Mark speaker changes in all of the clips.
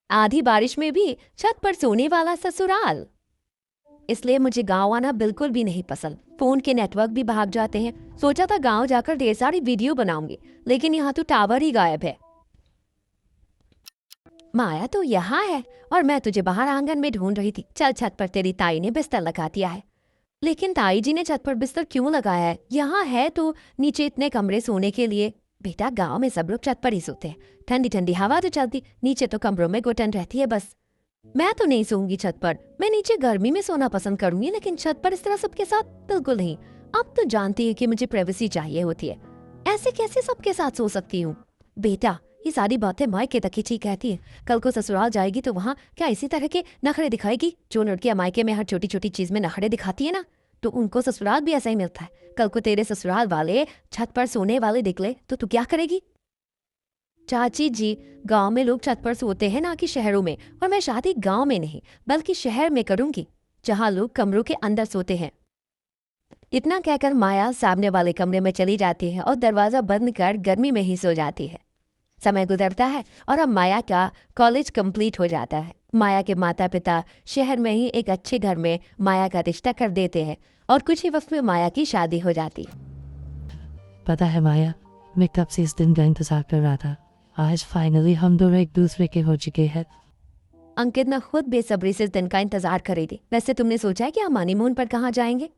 Speaker 1: आधी बारिश में भी छत पर सोने वाला ससुराल। इसलिए मुझे गांव आना बिल्कुल भी नहीं पसंद। फोन के नेटवर्क भी भाग जाते हैं। सोचा था गांव जाकर ढेर सारी वीडियो बनाऊंगी, लेकिन यहाँ तो टावर ही गायब है। माया तो यहाँ है और मैं तुझे बाहर आंगन में ढूंढ रही थी। चल, छत पर तेरी ताई ने बिस्तर लगा दिया है। लेकिन ताई जी ने छत पर बिस्तर क्यों लगाया है? यहाँ है तो नीचे इतने कमरे सोने के लिए। बेटा, गांव में सब लोग छत पर ही सोते हैं। ठंडी ठंडी हवा तो चलती, नीचे तो कमरों में घुटन रहती है बस। मैं तो नहीं सोऊंगी छत पर। मैं नीचे गर्मी में सोना पसंद करूंगी, लेकिन छत पर इस तरह सबके साथ बिल्कुल नहीं। अब तो जानती है कि मुझे प्राइवेसी चाहिए होती है। ऐसे कैसे सबके साथ सो सकती हूँ? बेटा, ये सारी बातें मायके तक ही ठीक कहती है। कल को ससुराल जाएगी तो वहाँ क्या इसी तरह के नखरे दिखाएगी? जो लड़कियां मायके में हर छोटी छोटी चीज में नखरे दिखाती है ना, तो उनको ससुराल भी ऐसा ही मिलता है। कल को तेरे ससुराल वाले छत पर सोने वाले निकले तो तू क्या करेगी? चाची जी, गांव में लोग छत पर सोते हैं, ना कि शहरों में। और मैं शादी गांव में नहीं बल्कि शहर में करूंगी, जहां लोग कमरों के अंदर सोते हैं। इतना कहकर माया सामने वाले कमरे में चली जाती है और दरवाजा बंद कर गर्मी में ही सो जाती है। समय गुजरता है और अब माया का कॉलेज कंप्लीट हो जाता है। माया के माता पिता शहर में ही एक अच्छे घर में माया का रिश्ता कर देते हैं और कुछ ही वक्त में माया की शादी हो जाती है।
Speaker 2: पता है माया, मैं कब से इस दिन का इंतजार कर रहा था। आज फाइनली हम दोनों एक दूसरे के हो चुके हैं।
Speaker 1: अंकित ने खुद बेसब्री से इस दिन का इंतजार करी थी। वैसे तुमने सोचा है कि हम हनीमून पर कहाँ जाएंगे?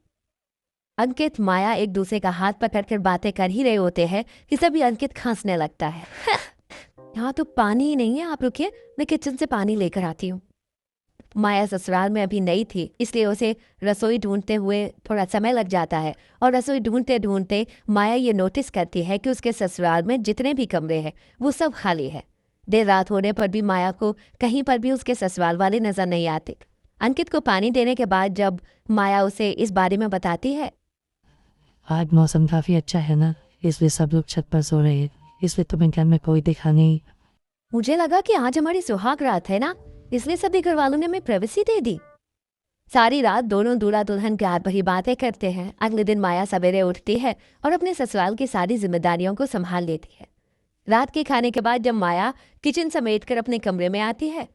Speaker 1: अंकित माया एक दूसरे का हाथ पकड़कर बातें कर ही रहे होते हैं कि सभी अंकित खांसने लगता है। यहाँ तो पानी ही नहीं है, आप रुकिए, मैं किचन से पानी लेकर आती हूँ। माया ससुराल में अभी नई थी, इसलिए उसे रसोई ढूंढते हुए थोड़ा समय लग जाता है। और रसोई ढूंढते ढूंढते माया ये नोटिस करती है कि उसके ससुराल में जितने भी कमरे हैं वो सब खाली है। देर रात होने पर भी माया को कहीं पर भी उसके ससुराल वाले नजर नहीं आते। अंकित को पानी देने के बाद जब माया उसे इस बारे में बताती है,
Speaker 2: आज मौसम काफी अच्छा है ना, इसलिए सब लोग छत पर सो रहे हैं, इसलिए तुम्हें घर में कोई दिखा नहीं।
Speaker 1: मुझे लगा कि आज हमारी सुहाग रात है ना, इसलिए सभी घर वालों ने हमें प्राइवेसी दे दी। सारी रात दोनों दूल्हा दुल्हन प्यार भरी बातें करते हैं। अगले दिन माया सवेरे उठती है और अपने ससुराल की सारी जिम्मेदारियों को संभाल लेती है। रात के खाने के बाद जब माया किचन समेट कर अपने कमरे में आती है,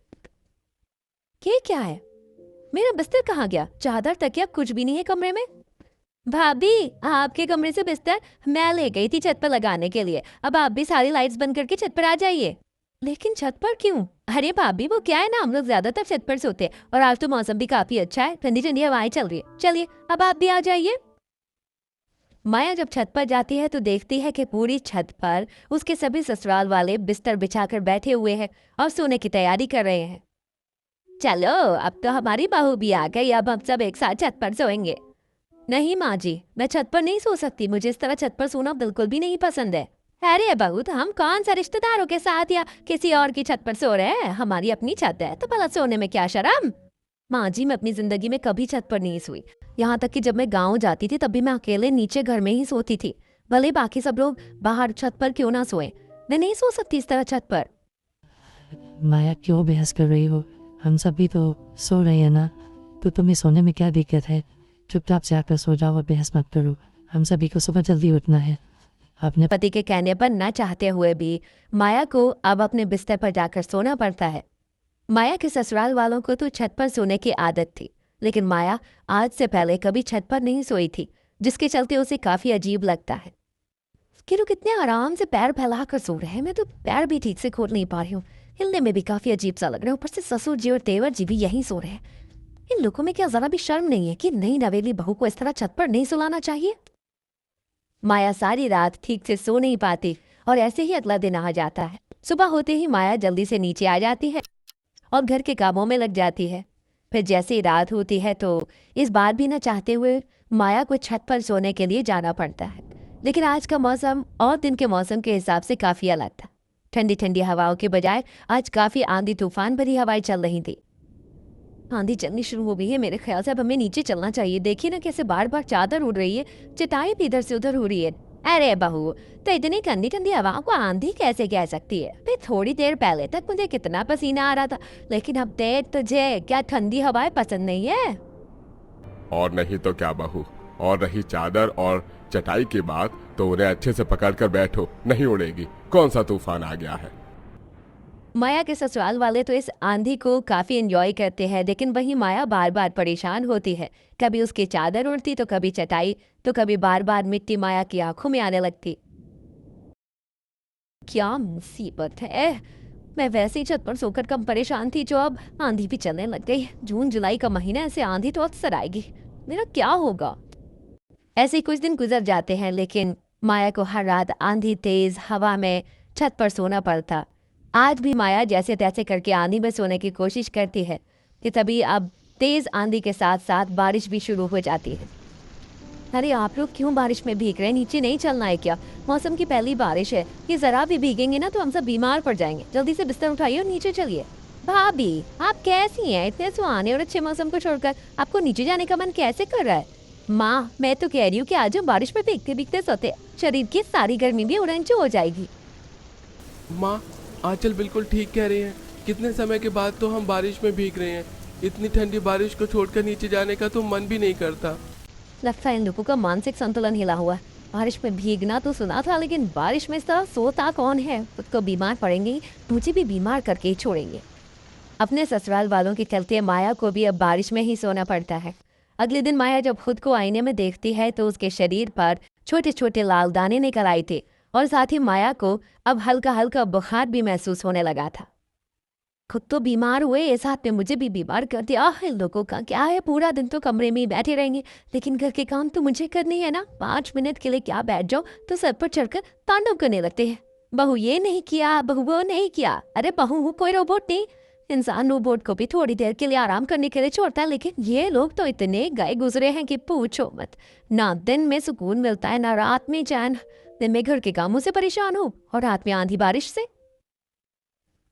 Speaker 1: ये क्या है? मेरा बिस्तर कहाँ गया? चादर तकिया कुछ भी नहीं है कमरे में। भाभी, आपके कमरे से बिस्तर मैं ले गई थी छत पर लगाने के लिए। अब आप भी सारी लाइट्स बंद करके छत पर आ जाइए। लेकिन छत पर क्यों? अरे भाभी, वो क्या है ना, हम लोग ज्यादातर छत पर सोते हैं और आज तो मौसम भी काफी अच्छा है, ठंडी ठंडी हवाएं चल रही है। चलिए, अब आप भी आ जाइए। माया जब छत पर जाती है तो देखती है कि पूरी छत पर उसके सभी ससुराल वाले बिस्तर बिछाकर बैठे हुए हैं और सोने की तैयारी कर रहे हैं। चलो, अब तो हमारी बहू भी आ गई, अब हम सब एक साथ छत पर सोएंगे। नहीं माँ जी, मैं छत पर नहीं सो सकती। मुझे इस तरह छत पर सोना बिल्कुल भी नहीं पसंद है। अरे बहू, तो हम कौन सा रिश्तेदारों के साथ या किसी और की छत पर सो रहे हैं? हमारी अपनी छत है तो भला सोने में क्या शर्म? माँ जी, मैं अपनी जिंदगी में कभी छत पर नहीं सोई। यहाँ तक कि जब मैं गाँव जाती थी तब भी मैं अकेले नीचे घर में ही सोती थी। भले बाकी सब लोग बाहर छत पर क्यों ना सोए, मैं नहीं सो सकती इस तरह छत पर।
Speaker 2: माया, क्यों बहस कर रही हो? हम सभी तो सो रहे हैं ना, तो तुम्हें सोने में क्या दिक्कत है? चुपचाप से आकर सो जाओ और बहस मत करो। हम सभी को सुबह जल्दी उठना है। अपने
Speaker 1: पति के कहने पर न चाहते हुए भी माया को अब अपने बिस्तर पर जाकर सोना पड़ता है। माया के ससुराल वालों को तो छत पर सोने की आदत थी, लेकिन माया आज से पहले कभी छत पर नहीं सोई थी, जिसके चलते उसे काफी अजीब लगता है कि लोग कितने आराम से पैर फैलाकर सो रहे हैं। मैं तो पैर भी ठीक से खोल नहीं पा रही हूँ, हिलने में भी काफी अजीब सा लग रहा है। ऊपर से ससुर जी और देवर जी भी यहीं सो रहे हैं। इन लोगों में क्या जरा भी शर्म नहीं है कि नई नवेली बहू को इस तरह छत पर नहीं सुलाना चाहिए? माया सारी रात ठीक से सो नहीं पाती और ऐसे ही अगला दिन आ जाता है। सुबह होते ही माया जल्दी से नीचे आ जाती है और घर के कामों में लग जाती है। फिर जैसे ही रात होती है तो इस बार भी न चाहते हुए माया को छत पर सोने के लिए जाना पड़ता है। लेकिन आज का मौसम और दिन के मौसम के हिसाब से काफी अलग था। ठंडी ठंडी हवाओं के बजाय आज काफी आंधी तूफान भरी हवाएं चल रही थी। आंधी चलनी शुरू हो गई है। मेरे ख्याल से अब हमें नीचे चलना चाहिए। देखिए ना कैसे बार बार चादर उड़ रही है, चटाई भी इधर से उधर हो रही है। अरे बहू, तो इतनी ठंडी ठंडी हवाओं को आंधी कैसे कह सकती है? भाई, थोड़ी देर पहले तक मुझे कितना पसीना आ रहा था, लेकिन अब देख तुझे क्या ठंडी हवाएं पसंद नहीं है?
Speaker 3: और नहीं तो क्या बहू, और रही चादर और चटाई की बात तो उन्हें अच्छे से पकड़ कर बैठो, नहीं उड़ेगी। कौन सा तूफान आ गया है?
Speaker 1: माया के ससुराल वाले तो इस आंधी को काफी एंजॉय करते हैं, लेकिन वहीं माया बार बार परेशान होती है। कभी उसकी चादर उड़ती तो कभी चटाई, तो कभी बार बार मिट्टी माया की आंखों में आने लगती। क्या मुसीबत है, मैं वैसे ही छत पर सोकर कम परेशान थी, जो अब आंधी भी चलने लग गई। जून जुलाई का महीना, ऐसे आंधी तो अक्सर आएगी, मेरा क्या होगा। ऐसे ही कुछ दिन गुजर जाते हैं, लेकिन माया को हर रात आंधी तेज हवा में छत पर सोना पड़ता। आज भी माया जैसे तैसे करके आंधी में सोने की कोशिश करती है कि तभी अब तेज आंधी के साथ साथ बारिश भी शुरू हो जाती है। अरे आप लोग क्यों बारिश में भीग रहे हैं, नीचे नहीं चलना है क्या? मौसम की पहली बारिश है, ये जरा भी भीगेंगे ना तो हम सब बीमार पड़ जाएंगे। जल्दी से बिस्तर उठाइए और नीचे चलिए। भाभी आप कैसी हैं? इतने सुहाने और अच्छे मौसम को छोड़कर आपको नीचे जाने का मन कैसे कर रहा है? माँ मैं तो कह रही हूँ कि आज हम बारिश में भीगते भीगते सोते, शरीर की सारी गर्मी भी उड़ंचू हो जाएगी।
Speaker 4: माँ, आंचल बिल्कुल ठीक कह रही हैं। कितने समय के बाद तो हम बारिश में भीग रहे हैं। इतनी ठंडी बारिश को छोड़कर नीचे जाने का तो मन भी नहीं करता।
Speaker 1: लगता है इन लोगों का मानसिक संतुलन हिला हुआ है। बारिश में भीगना तो सुना था, लेकिन बारिश में इस तरह सोता कौन है? खुद को बीमार पड़ेंगे, मुझे भी बीमार करके ही छोड़ेंगे। अपने ससुराल वालों के चलते माया को भी अब बारिश में ही सोना पड़ता है। अगले दिन माया जब खुद को आईने में देखती है तो उसके शरीर पर छोटे छोटे लाल दाने निकल आए थे, और साथ ही माया को अब हल्का हल्का बुखार भी महसूस होने लगा था। खुद तो बीमार हुए, इस हाथ में मुझे भी बीमार कर दिया। इन लोगों का क्या है, पूरा दिन तो कमरे में ही बैठे रहेंगे, लेकिन घर के काम तो मुझे करने है ना। 5 मिनट के लिए क्या बैठ जाओ तो सर पर चढ़कर तांडव करने लगते हैं। बहू ये नहीं किया, बहू वो नहीं किया। अरे बहू हूँ, कोई रोबोट नहीं। इंसान रोबोट को भी थोड़ी देर के लिए आराम करने के लिए छोड़ता है, लेकिन ये लोग तो इतने गए गुजरे हैं कि पूछो मत। ना दिन में सुकून मिलता है, ना रात में चैन। दिन में घर के कामों से परेशान हो और रात में आंधी बारिश से।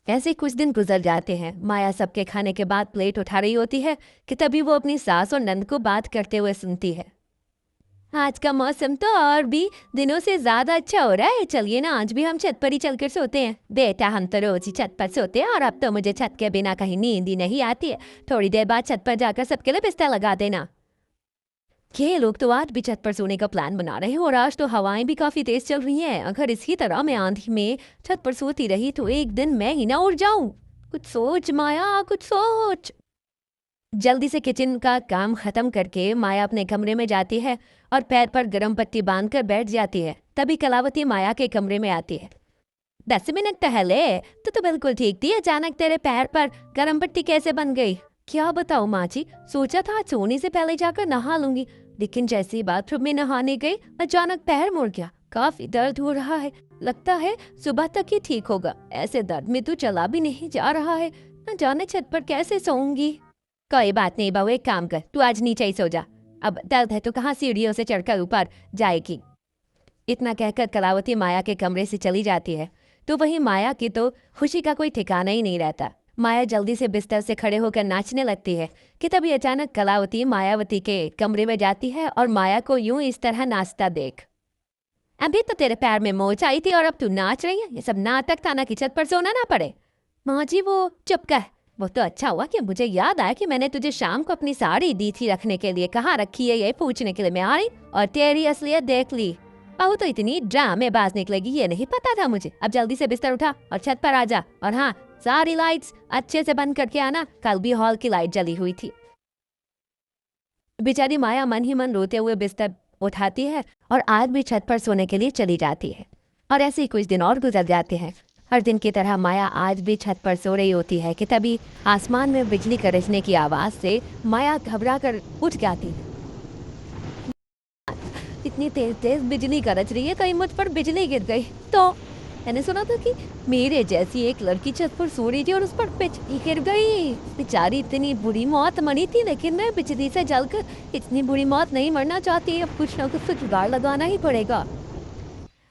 Speaker 1: ऐसे कुछ दिन गुजर जाते हैं। माया सबके खाने के बाद प्लेट उठा रही होती है कि तभी वो अपनी सास और नंद को बात करते हुए सुनती है। आज का मौसम तो और भी दिनों से ज्यादा अच्छा हो रहा है, चलिए ना आज भी हम छत पर ही चलकर सोते हैं। बेटा हम तो रोज ही छत पर सोते हैं, और अब तो मुझे छत के बिना कहीं नींद ही नहीं आती है। थोड़ी देर बाद छत पर जाकर सबके लिए बिस्तर लगा देना। ये लोग तो आज भी छत पर सोने का प्लान बना रहे हैं, और आज तो हवाएं भी काफी तेज चल रही हैं। अगर इसी तरह मैं आंधी में छत पर सोती रही तो एक दिन मैं ही ना उड़ जाऊं। कुछ सोच माया, कुछ सोच। जल्दी से किचन का काम खत्म करके माया अपने कमरे में जाती है और पैर पर गर्म पट्टी बांधकर बैठ जाती है। तभी कलावती माया के कमरे में आती है। 10 मिनट पहले तो बिल्कुल ठीक थी, अचानक तेरे पैर पर गर्म पट्टी कैसे बन गई? क्या बताऊं माँ जी, सोचा था सोने से पहले जाकर नहा लूंगी, लेकिन जैसे ही बाथरूम में नहाने गई अचानक पैर मुड़ गया। काफी दर्द हो रहा है, लगता है सुबह तक ही ठीक होगा। ऐसे दर्द में तो चला भी नहीं जा रहा है, न जाने छत पर कैसे सोऊंगी। कोई बात नहीं बहू, एक काम कर, तू आज नीचे ही सो जा। अब दर्द है तो कहाँ सीढ़ियों से चढ़कर ऊपर जाएगी। इतना कहकर कलावती माया के कमरे से चली जाती है। तो वहीं माया की तो खुशी का कोई ठिकाना ही नहीं रहता। माया जल्दी से बिस्तर से खड़े होकर नाचने लगती है कि तभी अचानक कलावती मायावती के कमरे में जाती है और माया को यूं इस तरह नाचता देख। अभी तो तेरे पैर में मोच आई थी और अब तू नाच रही है? ये सब नाटक था ना कि छत पर सोना ना पड़े। माँ जी वो चुप कर। वो तो अच्छा हुआ कि मुझे याद आया कि मैंने तुझे शाम को अपनी साड़ी दी थी रखने के लिए, कहाँ रखी है ये पूछने के लिए मैं आ रही और तेरी असलियत देख ली। बहू तो इतनी ड्रामेबाज निकलेगी ये नहीं पता था मुझे। अब जल्दी से बिस्तर उठा और छत पर आ जा, और हाँ सारी लाइट्स अच्छे से बंद करके आना, कल भी हॉल की लाइट जली हुई थी। बेचारी माया मन ही मन रोते हुए बिस्तर उठाती है और आज भी छत पर सोने के लिए चली जाती है। और ऐसे ही कुछ दिन और गुजर जाते हैं। हर दिन की तरह माया आज भी छत पर सो रही होती है कि तभी आसमान में बिजली गरजने की आवाज से माया घबरा कर उठ जाती है। इतनी तेज तेज बिजली गरज रही है, कहीं मुझ पर बिजली गिर गई तो। मैंने सुना था कि मेरे जैसी एक लड़की छत पर सो रही थी और उस पर बिजली गिर गई। बेचारी इतनी बुरी मौत मरी थी, लेकिन मैं बिजली से जलकर इतनी बुरी मौत नहीं मरना चाहती। अब कुछ ना कुछ जुगाड़ लगाना ही पड़ेगा।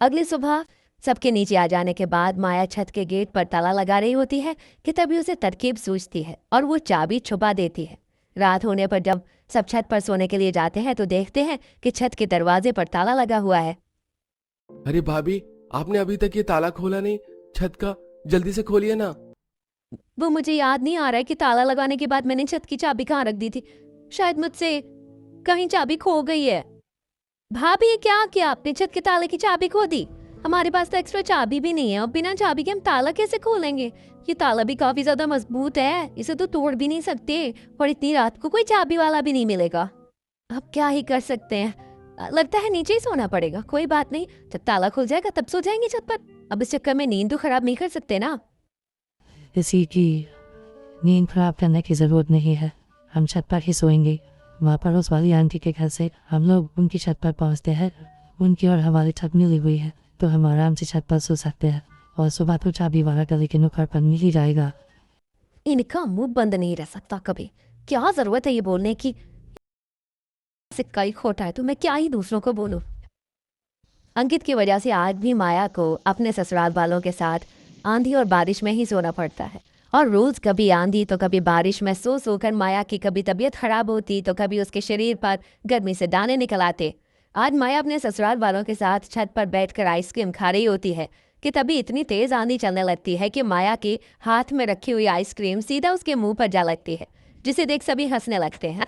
Speaker 1: अगली सुबह सबके नीचे आ जाने के बाद माया छत के गेट पर ताला लगा रही होती है कि तभी उसे तरकीब सूझती है और वो चाबी छुपा देती है। रात होने पर जब सब छत पर सोने के लिए जाते हैं तो देखते हैं कि छत के दरवाजे पर ताला लगा हुआ है।
Speaker 4: अरे भाभी, आपने अभी तक ये ताला खोला नहीं छत का, जल्दी से खोलिए ना।
Speaker 1: वो मुझे याद नहीं आ रहा है कि ताला लगाने के बाद मैंने छत की चाबी कहाँ रख दी थी। शायद मुझसे कहीं चाबी खो गई है। भाभी क्या किया आपने, छत के ताले की चाबी खो दी? हमारे पास तो एक्स्ट्रा चाबी भी नहीं है और बिना चाबी के हम ताला कैसे खोलेंगे? ये ताला भी काफी ज्यादा मजबूत है, इसे तो तोड़ भी नहीं सकते और इतनी रात को कोई चाबी वाला भी नहीं मिलेगा। अब क्या ही कर सकते हैं, लगता है नीचे ही सोना पड़ेगा। कोई बात नहीं, जब ताला खुल जाएगा तब सो जाएंगे छत पर। अब इस चक्कर में नींद तो खराब नहीं कर सकते ना।
Speaker 2: किसी की नींद खराब करने की ज़रूरत नहीं है, हम छत पर ही सोएंगे। वहाँ पड़ोस वाली आंटी के घर से हम लोग उनकी छत पर पहुँचते हैं। उनकी और हमारी छत मिली हुई है तो हम आराम से छत पर सो सकते हैं और सुबह तो चाबी वाला गली के नुक्कड़ पर मिल ही जाएगा।
Speaker 1: इनका मुंह बंद नहीं रह सकता कभी। क्या जरूरत है ये बोलने की, सिक्का ही खोटा है तो मैं क्या ही दूसरों को बोलूं। अंकित की वजह से आज भी माया को अपने ससुराल वालों के साथ आंधी और बारिश में ही सोना पड़ता है। और रोज कभी आंधी तो कभी बारिश में सो सोकर माया की कभी तबीयत खराब होती तो कभी उसके शरीर पर गर्मी से दाने निकल आते। आज माया अपने ससुराल वालों के साथ छत पर बैठकर आइसक्रीम खा रही होती है कि तभी इतनी तेज आंधी चलने लगती है कि माया के हाथ में रखी हुई आइसक्रीम सीधा उसके मुंह पर जा लगती है, जिसे देख सभी हंसने लगते हैं।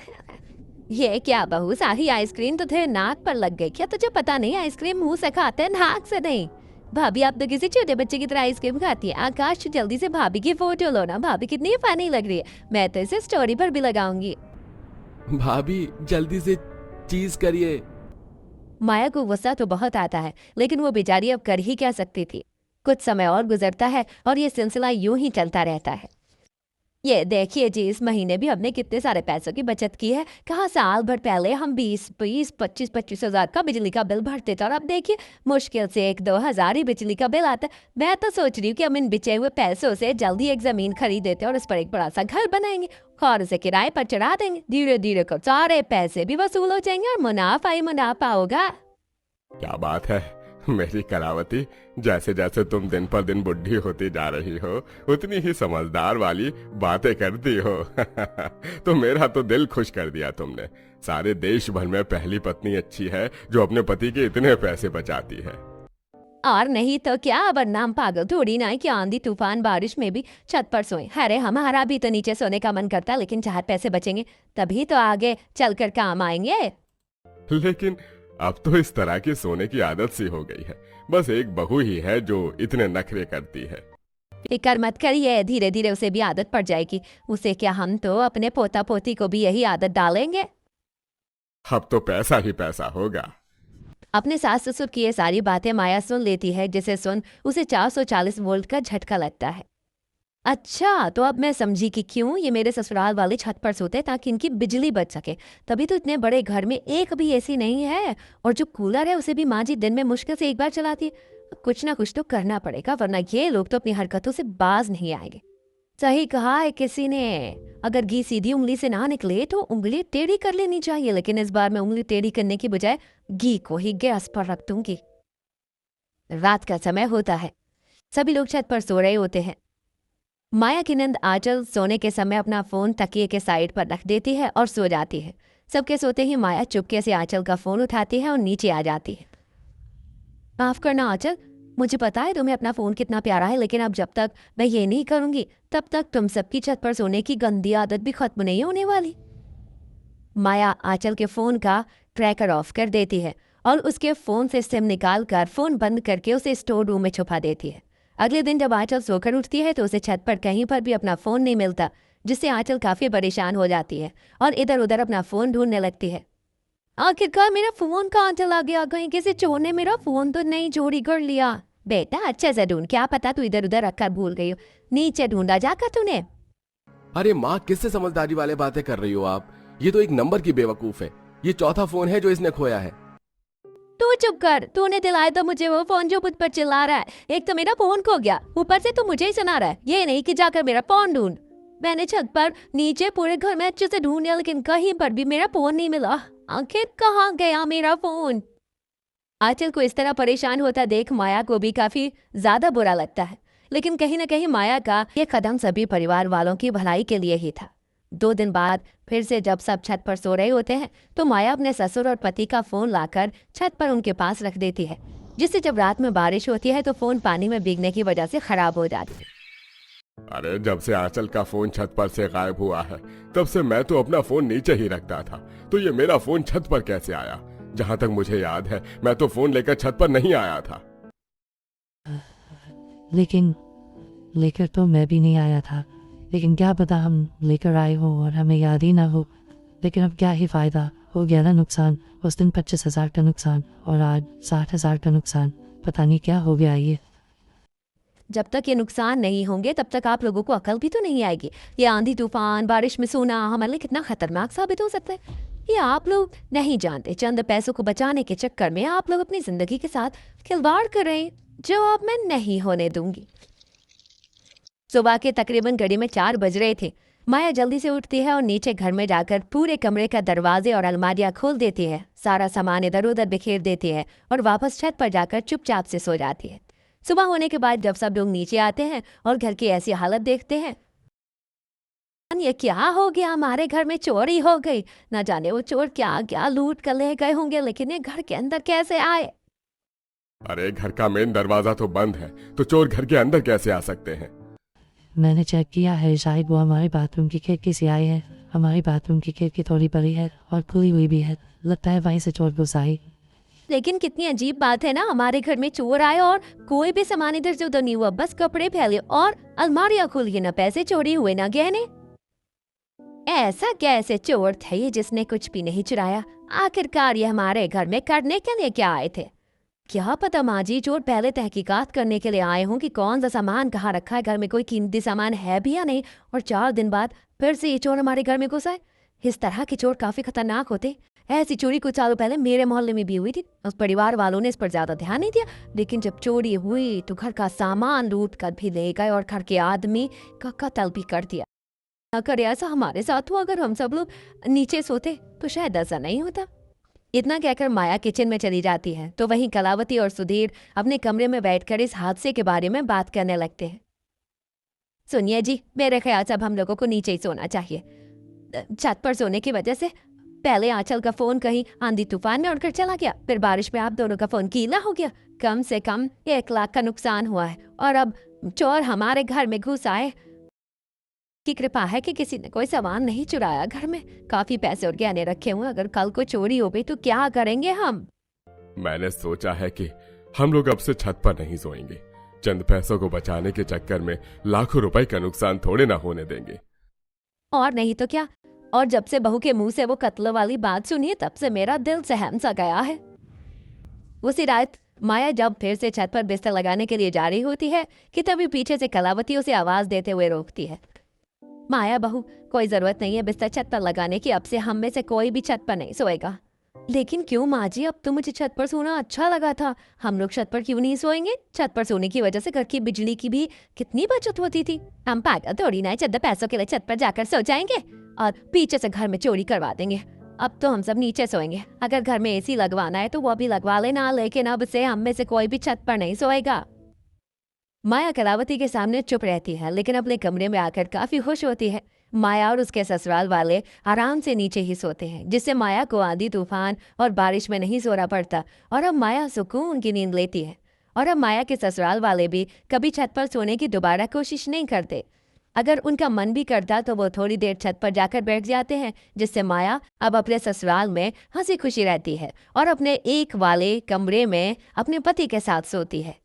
Speaker 1: ये क्या बहू, सारी आइसक्रीम तो तेरे नाक पर लग गई, क्या तुझे पता नहीं आइसक्रीम मुंह से खाते हैं नाक से नहीं? भाभी आप तो किसी छोटे बच्चे की तरह आइसक्रीम खाती है। आकाश जल्दी से भाभी की फोटो लो ना, भाभी कितनी फनी लग रही है, मैं तो इसे स्टोरी पर भी लगाऊंगी।
Speaker 4: भाभी जल्दी से चीज करिए।
Speaker 1: माया को गुस्सा तो बहुत आता है लेकिन वो बेचारी अब कर ही क्या सकती थी। कुछ समय और गुजरता है और ये सिलसिला यूं ही चलता रहता है। ये देखिए जी, इस महीने भी हमने कितने सारे पैसों की बचत की है। कहाँ साल भर पहले हम 20-25 हजार का बिजली का बिल भरते थे और अब देखिए मुश्किल से 1-2 हजार ही बिजली का बिल आता है। मैं तो सोच रही हूँ कि हम इन बिचे हुए पैसों से जल्दी एक जमीन खरीद देते और उस पर एक बड़ा सा घर बनाएंगे और उसे किराए पर चढ़ा देंगे। धीरे धीरे कर सारे पैसे भी वसूल हो जाएंगे और मुनाफा ही मुनाफा होगा।
Speaker 3: क्या बात है मेरी करावती, जैसे जैसे तुम दिन पर दिन बुढ़ी होती जा रही हो उतनी ही समझदार वाली बातें करती हो। तो मेरा तो दिल खुश कर दिया तुमने। सारे देश भर में पहली पत्नी अच्छी है जो अपने पति के इतने पैसे बचाती है।
Speaker 1: और नहीं तो क्या, बदनाम पागल थोड़ी ना है कि आंधी तूफान बारिश में भी छत पर सोए। अरे हमारा भी तो नीचे सोने का मन करता, लेकिन 4 पैसे बचेंगे तभी तो आगे चलकर काम आएंगे।
Speaker 3: लेकिन अब तो इस तरह की सोने की आदत सी हो गई है। बस एक बहू ही है जो इतने नखरे करती है।
Speaker 1: फिकर मत करिए, धीरे धीरे उसे भी आदत पड़ जाएगी। उसे क्या, हम तो अपने पोता पोती को भी यही आदत डालेंगे।
Speaker 3: अब तो पैसा ही पैसा होगा।
Speaker 1: अपने सास ससुर की ये सारी बातें माया सुन लेती है, जिसे सुन उसे 440 वोल्ट का झटका लगता है। अच्छा, तो अब मैं समझी कि क्यों ये मेरे ससुराल वाले छत पर सोते हैं, ताकि इनकी बिजली बच सके। तभी तो इतने बड़े घर में एक भी एसी नहीं है और जो कूलर है उसे भी माँ जी दिन में मुश्किल से एक बार चलाती है। कुछ ना कुछ तो करना पड़ेगा, वरना ये लोग तो अपनी हरकतों से बाज नहीं आएंगे। सही कहा है किसी ने, अगर घी सीधी उंगली से ना निकले तो उंगली टेढ़ी कर लेनी चाहिए। लेकिन इस बार मैं उंगली टेढ़ी करने की बजाय घी को ही गैस पर रख दूंगी। रात का समय होता है, सभी लोग छत पर सो रहे होते हैं। माया की नींद आंचल सोने के समय अपना फोन तकिए के साइड पर रख देती है और सो जाती है। सबके सोते ही माया चुपके से आंचल का फोन उठाती है और नीचे आ जाती है। माफ करना आंचल, मुझे पता है तुम्हें अपना फोन कितना प्यारा है, लेकिन अब जब तक मैं ये नहीं करूंगी तब तक तुम सबकी छत पर सोने की गंदी आदत भी खत्म नहीं होने वाली। माया आंचल के फोन का ट्रैकर ऑफ कर देती है और उसके फोन से सिम निकाल कर फोन बंद करके उसे स्टोर रूम में छुपा देती है। अगले दिन जब आंचल सोकर उठती है तो उसे छत पर कहीं पर भी अपना फोन नहीं मिलता, जिससे आंचल काफी परेशान हो जाती है और इधर उधर अपना फोन ढूंढने लगती है। आखिरकार मेरा फोन कहाँ चला गया? कहीं किसी चोर ने मेरा फोन तो नहीं चोरी कर लिया? बेटा अच्छे से ढूंढ, क्या पता तू इधर उधर रखकर भूल गई हो। नीचे ढूंढा जाकर तूने?
Speaker 4: अरे माँ, किससे समझदारी वाले बातें कर रही हो आप? ये तो एक नंबर की बेवकूफ है। ये चौथा फोन है जो इसने खोया है।
Speaker 1: तू चुप कर, तूने दिलाया तो मुझे वो फोन जो मुझ पर चिल्ला रहा है। एक तो मेरा फोन खो गया, ऊपर से तू मुझे ही सुना रहा है। ये नहीं कि जाकर मेरा फोन ढूंढ। मैंने छत पर नीचे पूरे घर में अच्छे से ढूंढ लिया, लेकिन कहीं पर भी मेरा फोन नहीं मिला। आखिर कहाँ गया मेरा फोन? आंचल को इस तरह परेशान होता देख माया को भी काफी ज्यादा बुरा लगता है, लेकिन कहीं न कहीं माया का ये कदम सभी परिवार वालों की भलाई के लिए ही था। 2 दिन बाद फिर से जब सब छत पर सो रहे होते हैं तो माया अपने ससुर और पति का फोन लाकर छत पर उनके पास रख देती है, जिससे जब रात में बारिश होती है तो फोन पानी में भीगने की वजह से खराब हो जाती है।
Speaker 3: अरे जब से आंचल का फोन छत पर से गायब हुआ है तब से मैं तो अपना फोन नीचे ही रखता था, तो ये मेरा फोन छत पर कैसे आया? जहां तक मुझे याद है मैं तो फोन लेकर छत पर नहीं आया था।
Speaker 2: लेकिन लेकर तो मैं भी नहीं आया था। लेकिन क्या पता हम लेकर आए हो और हमें याद ही ना हो। लेकिन अब क्या ही फ़ायदा, हो गया ना नुकसान। उस दिन 25,000 का नुकसान और आज 60,000 का नुकसान। पता नहीं क्या हो गया ये।
Speaker 1: जब तक ये नुकसान नहीं होंगे तब तक आप लोगों को अकल भी तो नहीं आएगी। ये आंधी तूफान बारिश में सोना हमारे लिए कितना खतरनाक साबित हो सकता है, ये आप लोग नहीं जानते। चंद पैसों को बचाने के चक्कर में आप लोग अपनी जिंदगी के साथ खिलवाड़ कर रहे हैं, जो अब मैं नहीं होने दूंगी। सुबह के तकरीबन घड़ी में 4 बज रहे थे। माया जल्दी से उठती है और नीचे घर में जाकर पूरे कमरे का दरवाजे और अलमारियां खोल देती है, सारा सामान इधर उधर बिखेर देती है और वापस छत पर जाकर चुपचाप से सो जाती है। सुबह होने के बाद जब सब लोग नीचे आते हैं और घर की ऐसी हालत देखते हैं, ये क्या हो गया, हमारे घर में चोरी हो गई। न जाने वो चोर क्या क्या लूट कर ले गए होंगे, लेकिन ये घर के अंदर कैसे आए।
Speaker 3: अरे घर का मेन दरवाजा तो बंद है, तो चोर घर के अंदर कैसे आ सकते हैं?
Speaker 2: मैंने चेक किया है, शायद वो हमारे बाथरूम की खिड़की से आई है। हमारी बाथरूम की खिड़की थोड़ी बड़ी है और खुली हुई भी है, लगता है वहीं से चोर घुस आई।
Speaker 1: लेकिन कितनी अजीब बात है ना, हमारे घर में चोर आए और कोई भी सामान इधर से उधर नहीं हुआ, बस कपड़े फैले और अलमारियां खुली, ना पैसे चोरी हुए ना गहने। ऐसा कैसे चोर थे ये जिसने कुछ भी नहीं चुराया? आखिरकार ये हमारे घर में करने के लिए क्या आए थे? क्या पता माँ जी, चोर पहले तहकीकात करने के लिए आए हों कि कौन सा सामान कहाँ रखा है, घर में कोई कीमती सामान है भी या नहीं, और 4 दिन बाद फिर से ये चोर हमारे घर में घुस आए। इस तरह के चोर काफी खतरनाक होते। ऐसी चोरी कुछ सालों पहले मेरे मोहल्ले में भी हुई थी। उस परिवार वालों ने इस पर ज्यादा ध्यान नहीं दिया, लेकिन जब चोरी हुई तो घर का सामान लूट कर भी ले गए और घर के आदमी का कत्ल भी कर दिया। अगर ऐसा हमारे साथ हुआ, अगर हम सब लोग नीचे सोते तो शायद ऐसा नहीं होता। इतना कहकर माया किचन में चली जाती है, तो वहीं कलावती और सुधीर अपने कमरे में बैठकर इस हादसे के बारे में बात करने लगते हैं। सुनिए जी, मेरे ख्याल से अब हम लोगों को नीचे ही सोना चाहिए। छत पर सोने की वजह से पहले आंचल का फोन कहीं आंधी तूफान में उड़कर चला गया, फिर बारिश में आप दोनों का फोन गीला हो गया। कम से कम 1 लाख का नुकसान हुआ है, और अब चोर हमारे घर में घुस आए। की कृपा है कि किसी ने कोई सामान नहीं चुराया। घर में काफी पैसे और गहने रखे हुए, अगर कल को चोरी हो गई तो क्या करेंगे हम?
Speaker 3: मैंने सोचा है कि हम लोग अब से छत पर नहीं सोएंगे। चंद पैसों को बचाने के चक्कर में लाखों रुपए का नुकसान थोड़े ना होने देंगे।
Speaker 1: और नहीं तो क्या। और जब से बहू के मुंह से वो कत्ल वाली बात सुनी, तब से मेरा दिल सहम सा गया है। उसी रात माया जब फिर से छत पर बिस्तर लगाने के लिए जा रही होती है कि तभी पीछे से कलावती उसे आवाज देते हुए रोकती है। माया बहू, कोई जरूरत नहीं है बिस्तर छत पर लगाने की, अब से हम में से कोई भी छत पर नहीं सोएगा। लेकिन क्यों माँ जी, अब तो मुझे छत पर सोना अच्छा लगा था। हम लोग छत पर क्यों नहीं सोएंगे? छत पर सोने की वजह से घर की बिजली की भी कितनी बचत होती थी। हम पागल थोड़ी ना, चंद पैसों के लिए छत पर जाकर सो जाएंगे और पीछे से घर में चोरी करवा देंगे। अब तो हम सब नीचे सोएंगे। अगर घर में एसी लगवाना है तो वो भी लगवा लेना, लेकिन अब से हम में से कोई भी छत पर नहीं सोएगा। माया कलावती के सामने चुप रहती है, लेकिन अपने कमरे में आकर काफी खुश होती है। माया और उसके ससुराल वाले आराम से नीचे ही सोते हैं, जिससे माया को आंधी तूफान और बारिश में नहीं सोना पड़ता, और अब माया सुकून की नींद लेती है। और अब माया के ससुराल वाले भी कभी छत पर सोने की दोबारा कोशिश नहीं करते। अगर उनका मन भी करता तो वो थोड़ी देर छत पर जाकर बैठ जाते हैं, जिससे माया अब अपने ससुराल में हंसी खुशी रहती है और अपने एक वाले कमरे में अपने पति के साथ सोती है।